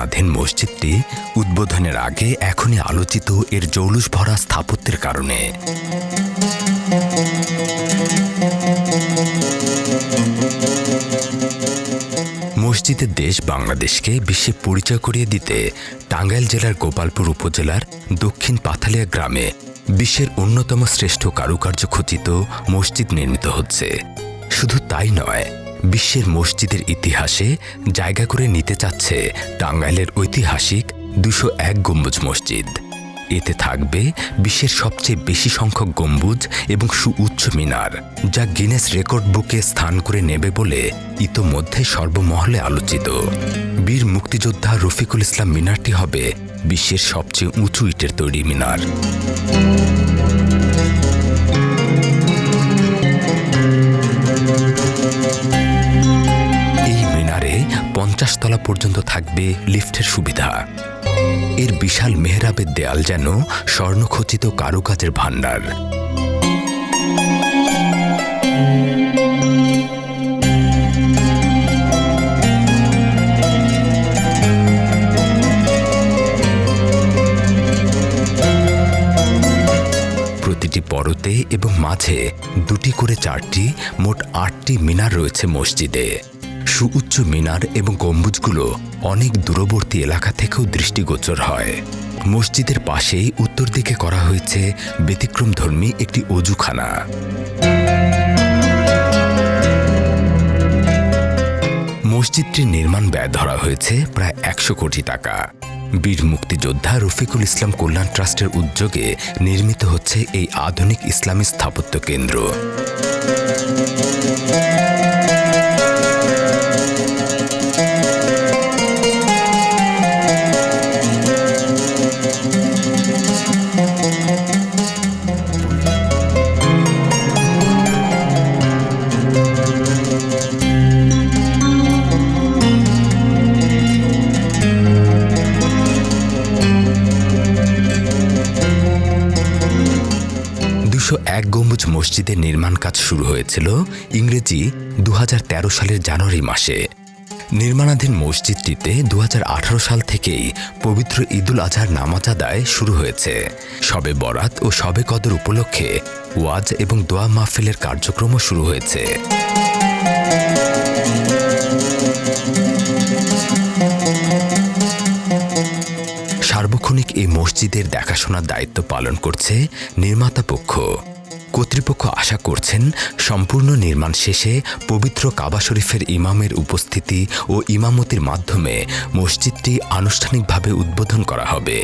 নির্মাণাধীন মসজিদটি উদ্বোধনের আগে এখনই আলোচিত এর জৌলুস ভরা স্থাপত্যের কারণে। মসজিদের দেশ বাংলাদেশকে বিশ্বে পরিচয় করিয়ে দিতে টাঙ্গাইল জেলার গোপালপুর উপজেলার দক্ষিণ পাথালিয়া গ্রামে বিশ্বের অন্যতম শ্রেষ্ঠ কারুকার্য খচিত মসজিদ নির্মিত হচ্ছে। শুধু তাই নয়, বিশ্বের মসজিদের ইতিহাসে জায়গা করে নিতে চাচ্ছে টাঙ্গাইলের ঐতিহাসিক 201 গম্বুজ মসজিদ। এতে থাকবে বিশ্বের সবচেয়ে বেশি সংখ্যক গম্বুজ এবং সুউচ্চ মিনার, যা গিনেস রেকর্ড বুকে স্থান করে নেবে বলে ইতোমধ্যে সর্বমহলে আলোচিত। বীর মুক্তিযোদ্ধা রফিকুল ইসলাম মিনারটি হবে বিশ্বের সবচেয়ে উঁচু ইটের তৈরি মিনার। এই মিনারে 50 তলা পর্যন্ত থাকবে লিফটের সুবিধা। এর বিশাল মেহরাবের দেয়াল যেন স্বর্ণখচিত কারুকাজের ভাণ্ডার। প্রতিটি পরতে এবং মাঝে 2টি করে 4টি, মোট 8টি মিনার রয়েছে মসজিদে। সুউচ্চ মিনার এবং গম্বুজগুলো অনেক দূরবর্তী এলাকা থেকেও দৃষ্টিগোচর হয়। মসজিদের পাশেই উত্তর দিকে করা হয়েছে ব্যতিক্রমধর্মী একটি অজুখানা। মসজিদটির নির্মাণ ব্যয় ধরা হয়েছে প্রায় 100 কোটি টাকা। বীর মুক্তিযোদ্ধা রফিকুল ইসলাম কল্যাণ ট্রাস্টের উদ্যোগে নির্মিত হচ্ছে এই আধুনিক ইসলামী স্থাপত্য কেন্দ্র। এক গম্বুজ মসজিদের নির্মাণ কাজ শুরু হয়েছিল ইংরেজি 2013 সালের জানুয়ারি মাসে। নির্মাণাধীন মসজিদটিতে 2018 সাল থেকেই পবিত্র ঈদুল আজহার নামাজ আদায় শুরু হয়েছে। শবে বরাত ও শবে কদর উপলক্ষে ওয়াজ এবং দোয়া মাহফিলের কার্যক্রমও শুরু হয়েছে। সার্বক্ষণিক এই মসজিদের দেখাশোনার দায়িত্ব পালন করছে নির্মাতা পক্ষ। কর্তৃপক্ষ আশা করছেন সম্পূর্ণ নির্মাণ শেষে পবিত্র কাবা শরীফের ইমামের উপস্থিতি ও ইমামতির মাধ্যমে মসজিদটি আনুষ্ঠানিকভাবে উদ্বোধন করা হবে।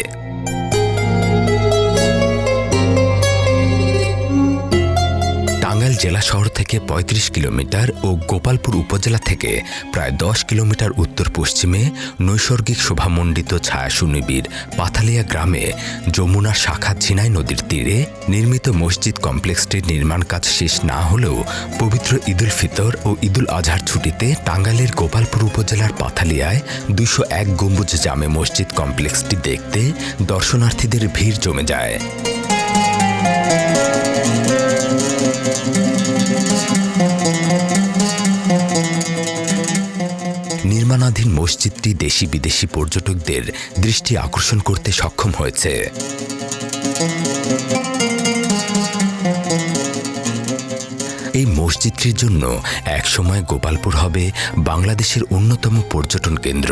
টাঙ্গাইল জেলা শহর থেকে 35 কিলোমিটার ও গোপালপুর উপজেলা থেকে প্রায় 10 কিলোমিটার উত্তর পশ্চিমে নৈসর্গিক শোভামণ্ডিত ছায়াসুনিবিড় পাথালিয়া গ্রামে যমুনার শাখা ঝিনাই নদীর তীরে নির্মিত মসজিদ কমপ্লেক্সটির নির্মাণ কাজ শেষ না হলেও পবিত্র ঈদুল ফিতর ও ঈদুল আজহার ছুটিতে টাঙ্গাইলের গোপালপুর উপজেলার পাথালিয়ায় 201 গম্বুজ জামে মসজিদ কমপ্লেক্সটি দেখতে দর্শনার্থীদের ভিড় জমে যায়। নির্মাণাধীন মসজিদটি দেশি বিদেশি পর্যটকদের দৃষ্টি আকর্ষণ করতে সক্ষম হয়েছে। এই মসজিদটির জন্য একসময় গোপালপুর হবে বাংলাদেশের অন্যতম পর্যটন কেন্দ্র।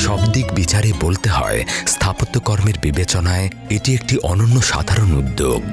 সব দিক বিচারে বলতে হয়, স্থাপত্যকর্মের বিবেচনায় এটি একটি অনন্য সাধারণ উদ্যোগ।